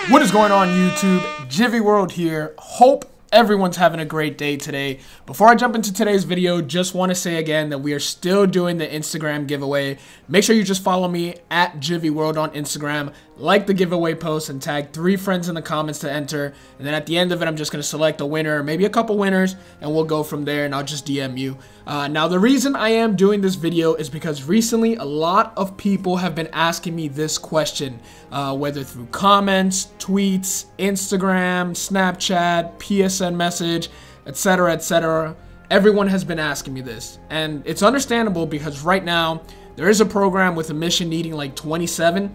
What is going on, YouTube? Gyvis World here. Hope everyone's having a great day today. Before I jump into today's video, just want to say again that we are still doing the Instagram giveaway. Make sure you just follow me at Gyvis World on Instagram, like the giveaway post, and tag 3 friends in the comments to enter. And then at the end of it, I'm just going to select a winner, maybe a couple winners, and we'll go from there, and I'll just DM you. Now, the reason I am doing this video is because recently a lot of people have been asking me this question, whether through comments, tweets, Instagram, Snapchat, PSN message, etc., etc. Everyone has been asking me this, and it's understandable because right now there is a program with a mission needing like 27,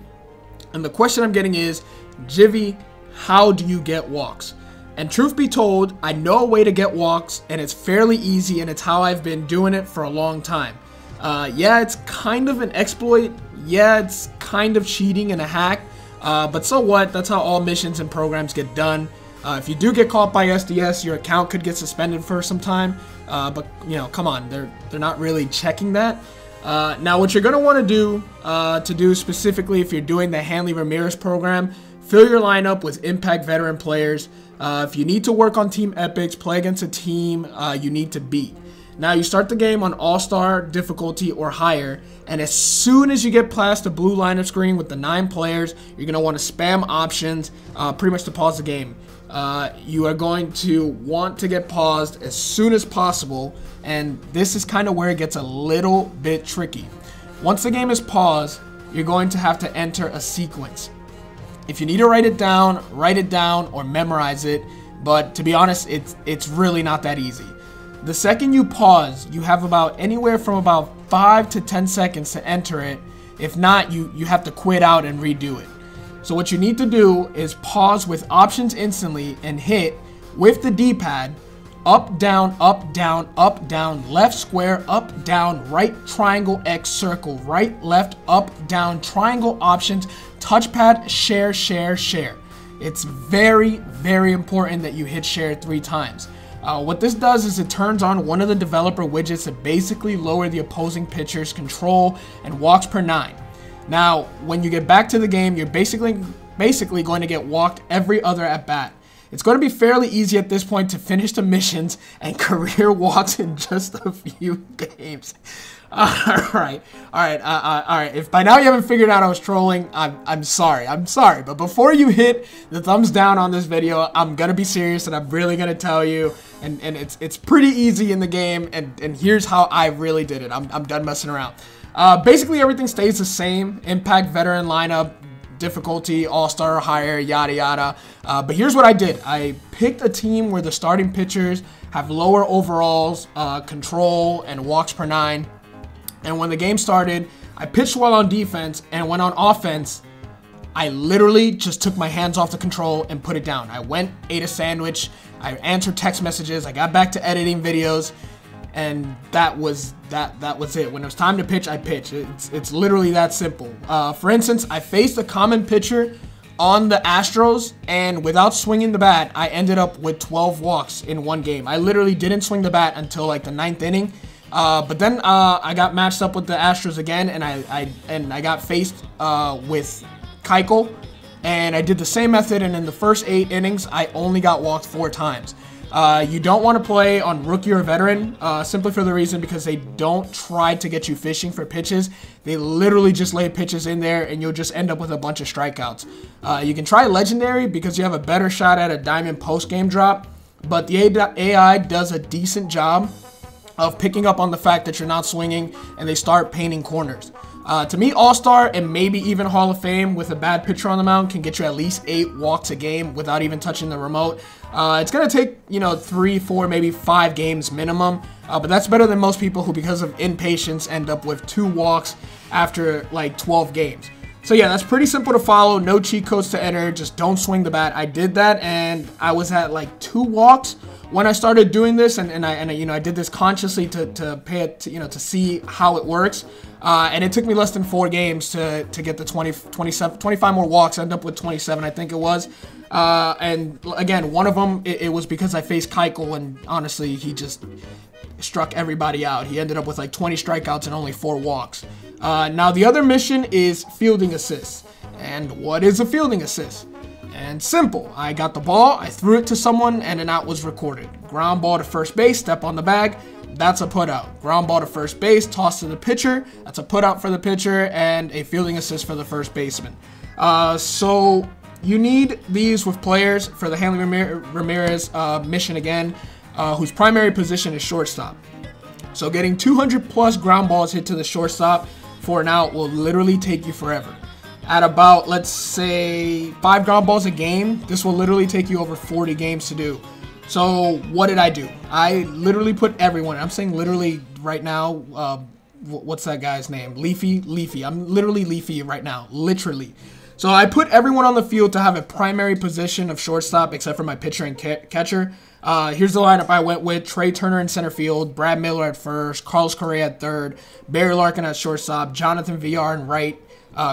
and the question I'm getting is, Gyvi, how do you get walks? And truth be told, I know a way to get walks, and it's fairly easy, and it's how I've been doing it for a long time. Yeah, it's kind of an exploit. Yeah, it's kind of cheating and a hack. But so what? That's how all missions and programs get done. If you do get caught by SDS, your account could get suspended for some time. But you know, come on, they're not really checking that. Now, what you're gonna want to do specifically if you're doing the Hanley Ramrez program, fill your lineup with impact veteran players. If you need to work on team epics, play against a team you need to beat. Now, you start the game on all-star difficulty or higher, and as soon as you get past the blue lineup screen with the 9 players, you're going to want to spam options pretty much to pause the game. You are going to want to get paused as soon as possible, and this is kind of where it gets a little bit tricky. Once the game is paused, you're going to have to enter a sequence. If you need to write it down or memorize it, but to be honest, it's really not that easy. The second you pause, you have about anywhere from about 5 to 10 seconds to enter it. If not, you have to quit out and redo it. So what you need to do is pause with options instantly and hit with the D-pad up, down, up, down, up, down, left square, up, down, right triangle, X circle, right, left, up, down, triangle options, touchpad, share, share, share. It's very, very important that you hit share 3 times. What this does is it turns on one of the developer widgets to basically lower the opposing pitcher's control and walks per 9. Now, when you get back to the game, you're basically going to get walked every other at bat. It's going to be fairly easy at this point to finish the missions and career walks in just a few games. Alright. If by now you haven't figured out I was trolling, I'm sorry. But before you hit the thumbs down on this video, I'm gonna be serious and I'm really gonna tell you, and it's pretty easy in the game, and here's how I really did it. I'm done messing around. Basically everything stays the same. Impact veteran lineup, difficulty, all-star or higher, yada yada. But here's what I did. I picked a team where the starting pitchers have lower overalls, control, and walks per 9. And when the game started, I pitched well on defense, and when on offense, I literally just took my hands off the control and put it down. I went, ate a sandwich, I answered text messages, I got back to editing videos, and that was it. When it was time to pitch, I pitched. It's literally that simple. For instance, I faced a common pitcher on the Astros, and without swinging the bat, I ended up with 12 walks in one game. I literally didn't swing the bat until like the 9th inning. But then I got matched up with the Astros again, and I got faced with Keuchel, and I did the same method. And in the first 8 innings, I only got walked 4 times. You don't want to play on rookie or veteran, simply for the reason because they don't try to get you fishing for pitches. They literally just lay pitches in there, and you'll just end up with a bunch of strikeouts. You can try legendary because you have a better shot at a diamond post game drop, but the AI does a decent job of picking up on the fact that you're not swinging, and they start painting corners. To me, All-Star and maybe even Hall of Fame with a bad pitcher on the mound can get you at least 8 walks a game without even touching the remote. It's going to take, 3, 4, maybe 5 games minimum, but that's better than most people who, because of impatience, end up with 2 walks after like 12 games. So yeah, that's pretty simple to follow. No cheat codes to enter. Just don't swing the bat. I did that, and I was at like 2 walks when I started doing this, and I did this consciously to pay it, to see how it works. And it took me less than 4 games to get the 25 more walks. I ended up with 27, I think it was. And again, one of them, it was because I faced Keuchel, and honestly, he just struck everybody out. He ended up with like 20 strikeouts and only 4 walks. Now, the other mission is fielding assists. And what is a fielding assist? And simple. I got the ball, I threw it to someone, and an out was recorded. Ground ball to first base, step on the bag, that's a put out. Ground ball to first base, toss to the pitcher, that's a put out for the pitcher, and a fielding assist for the first baseman. So you need these with players for the Hanley Ramrez mission again, whose primary position is shortstop. So getting 200 plus ground balls hit to the shortstop for an out will literally take you forever. At about, let's say, 5 ground balls a game, this will literally take you over 40 games to do. So what did I do? I literally put everyone, I'm saying literally right now, what's that guy's name? Leafy. I'm literally Leafy right now, literally. So I put everyone on the field to have a primary position of shortstop except for my pitcher and catcher. Here's the lineup I went with. Trey Turner in center field, Brad Miller at first, Carlos Correa at third, Barry Larkin at shortstop, Jonathan Villar in right,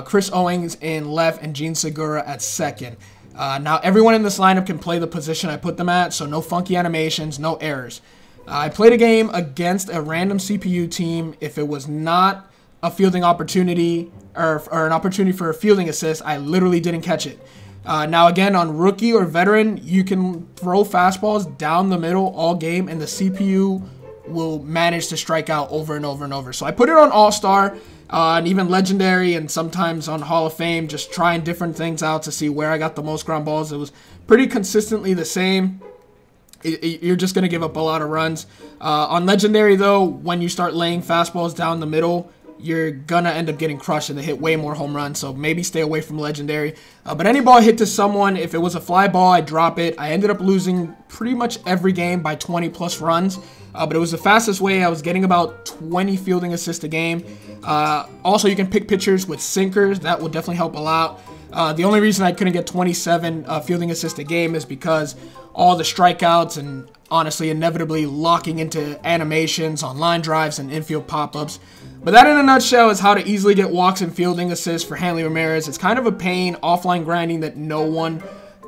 Chris Owings in left, and Gene Segura at second. Now everyone in this lineup can play the position I put them at, so no funky animations, no errors. I played a game against a random CPU team. If it was not a fielding opportunity or an opportunity for a fielding assist, I literally didn't catch it. Now again, on rookie or veteran, you can throw fastballs down the middle all game and the CPU will manage to strike out over and over and over. So I put it on All-Star and even Legendary and sometimes on Hall of Fame, just trying different things out to see where I got the most ground balls. It was pretty consistently the same. You're just going to give up a lot of runs. On Legendary though, when you start laying fastballs down the middle, you're gonna end up getting crushed and they hit way more home runs, so maybe stay away from Legendary. But any ball hit to someone, if it was a fly ball, I drop it. I ended up losing pretty much every game by 20 plus runs, but it was the fastest way. I was getting about 20 fielding assists a game. Also, you can pick pitchers with sinkers. That will definitely help a lot. The only reason I couldn't get 27 fielding assists a game is because all the strikeouts and honestly inevitably locking into animations on line drives and infield pop-ups. But that in a nutshell is how to easily get walks and fielding assists for Hanley Ramrez. It's kind of a pain, offline grinding that no one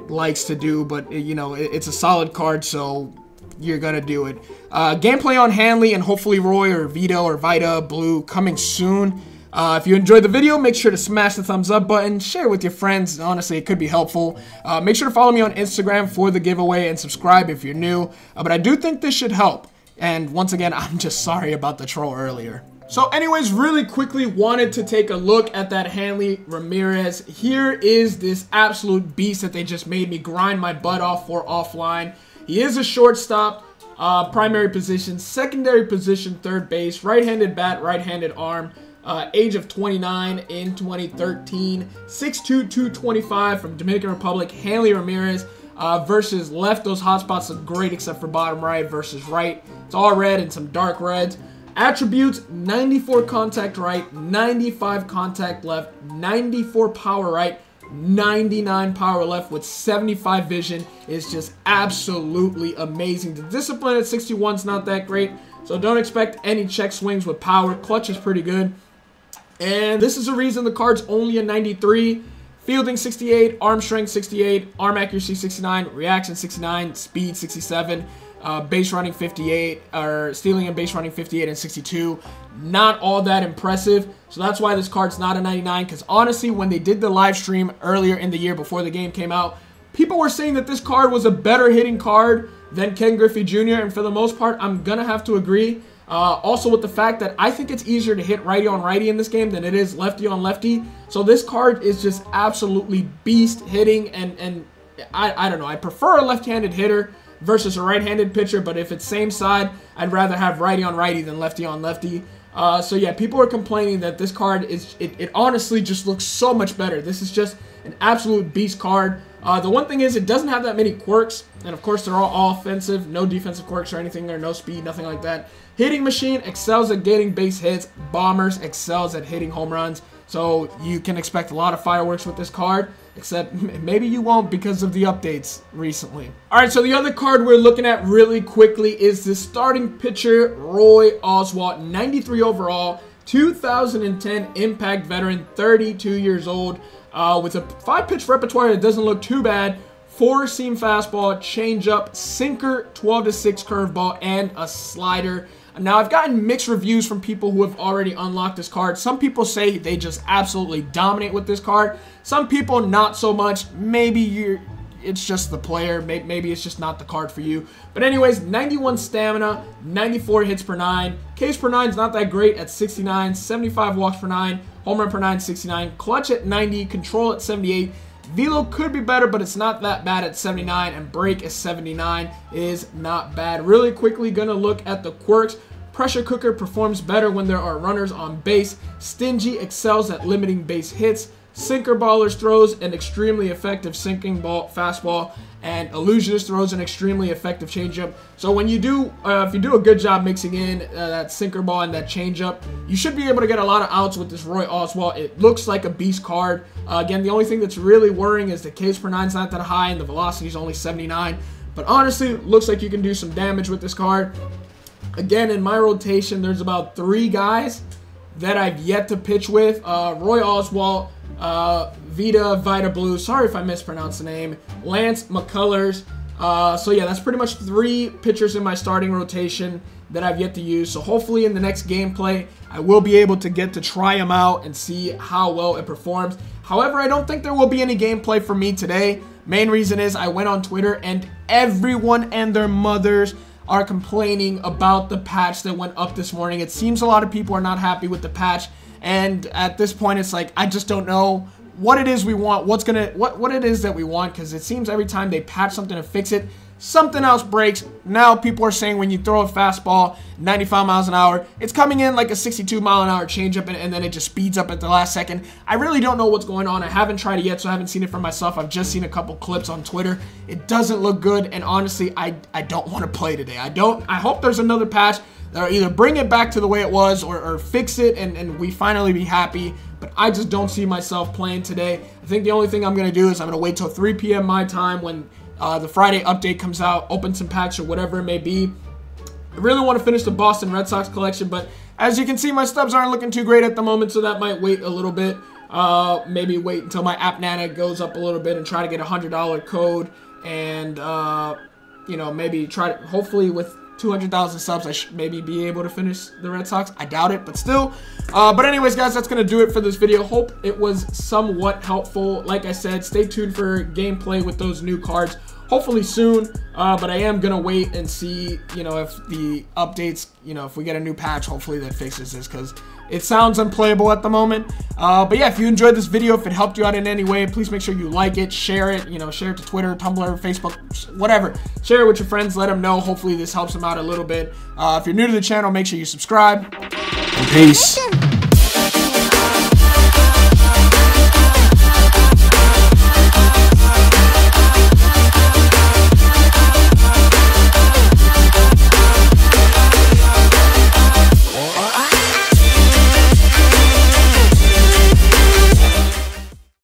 likes to do, but you know, it's a solid card, so you're gonna do it. Gameplay on Hanley and hopefully Roy or Vito or Vita Blue coming soon. If you enjoyed the video, make sure to smash the thumbs up button, share with your friends. Honestly, it could be helpful. Make sure to follow me on Instagram for the giveaway and subscribe if you're new. But I do think this should help. And once again, I'm just sorry about the troll earlier. So anyways, really quickly wanted to take a look at that Hanley Ramrez. Here is this absolute beast that they just made me grind my butt off for offline. He is a shortstop, primary position, secondary position, third base, right-handed bat, right-handed arm. Age of 29 in 2013, 6'2", 225 from Dominican Republic, Hanley Ramrez versus left. Those hot spots look great except for bottom right versus right. It's all red and some dark reds. Attributes: 94 contact right, 95 contact left, 94 power right, 99 power left with 75 vision. Is just absolutely amazing. The discipline at 61 is not that great, so don't expect any check swings with power. Clutch is pretty good. And this is the reason the card's only a 93. Fielding 68, arm strength 68, arm accuracy 69, reaction 69, speed 67, base running 58, or stealing and base running 58 and 62. Not all that impressive. So that's why this card's not a 99. Because honestly, when they did the live stream earlier in the year before the game came out, people were saying that this card was a better hitting card than Ken Griffey Jr. And for the most part, I'm going to have to agree. Also with the fact that I think it's easier to hit righty on righty in this game than it is lefty on lefty. So this card is just absolutely beast hitting, and I don't know. I prefer a left-handed hitter versus a right-handed pitcher, but if it's same side, I'd rather have righty on righty than lefty on lefty. So yeah, people are complaining that this card is, it honestly just looks so much better. This is just an absolute beast card. The one thing is it doesn't have that many quirks, and of course they're all offensive, no defensive quirks or anything there, no speed, nothing like that. Hitting machine excels at getting base hits. Bombers excels at hitting home runs. So you can expect a lot of fireworks with this card, except maybe you won't because of the updates recently. Alright, so the other card we're looking at really quickly is the starting pitcher, Roy Oswalt, 93 overall, 2010 Impact veteran, 32 years old, with a 5-pitch repertoire that doesn't look too bad. 4-seam fastball, changeup, sinker, 12-6 curveball, and a slider. Now, I've gotten mixed reviews from people who have already unlocked this card. Some people say they just absolutely dominate with this card. Some people not so much. Maybe it's just the player. Maybe it's just not the card for you. But anyways, 91 stamina, 94 hits per 9. Ks per 9 is not that great at 69. 75 walks per 9. Home run per 9, 69. Clutch at 90. Control at 78. Velo could be better, but it's not that bad at 79. And break is 79. Is not bad. Really quickly gonna look at the quirks. Pressure Cooker performs better when there are runners on base. Stingy excels at limiting base hits. Sinker Ballers throws an extremely effective sinking ball fastball, and Illusionist throws an extremely effective changeup. So when you do, if you do a good job mixing in that sinker ball and that changeup, you should be able to get a lot of outs with this Roy Oswalt. It looks like a beast card. Again, the only thing that's really worrying is the Ks per 9 is not that high and the velocity is only 79. But honestly, looks like you can do some damage with this card. Again, in my rotation, there's about 3 guys that I've yet to pitch with. Roy Oswalt, Vita Blue, sorry if I mispronounced the name, Lance McCullers. So yeah, that's pretty much 3 pitchers in my starting rotation that I've yet to use. So hopefully in the next gameplay, I will be able to get to try them out and see how well it performs. However, I don't think there will be any gameplay for me today. Main reason is I went on Twitter and everyone and their mothers are complaining about the patch that went up this morning. It seems a lot of people are not happy with the patch, and at this point it's like I just don't know what it is we want, what it is that we want, because it seems every time they patch something to fix it, something else breaks. Now people are saying when you throw a fastball 95 miles an hour, it's coming in like a 62 mile an hour changeup, and then it just speeds up at the last second. I really don't know what's going on. I haven't tried it yet, so I haven't seen it for myself. I've just seen a couple clips on Twitter. It doesn't look good, and honestly, I don't want to play today. I hope there's another patch that'll either bring it back to the way it was or fix it and we finally be happy. But I just don't see myself playing today. I think the only thing I'm going to do is I'm going to wait till 3 p.m. my time when the Friday update comes out, open some packs or whatever it may be. I really want to finish the Boston Red Sox collection, but as you can see, my stubs aren't looking too great at the moment, so that might wait a little bit. Maybe wait until my App Nana goes up a little bit and try to get a $100 code, and you know, maybe try to, hopefully with 200,000 subs, I should maybe be able to finish the Red Sox. I doubt it, but still. But anyways, guys, that's going to do it for this video. Hope it was somewhat helpful. Like I said, stay tuned for gameplay with those new cards, hopefully soon. But I am going to wait and see, you know, if the updates, you know, if we get a new patch, hopefully that fixes this, because it sounds unplayable at the moment. But yeah, if you enjoyed this video, if it helped you out in any way, please make sure you like it, share it, you know, share it to Twitter, Tumblr, Facebook, whatever. Share it with your friends, let them know. Hopefully this helps them out a little bit. If you're new to the channel, make sure you subscribe. And peace.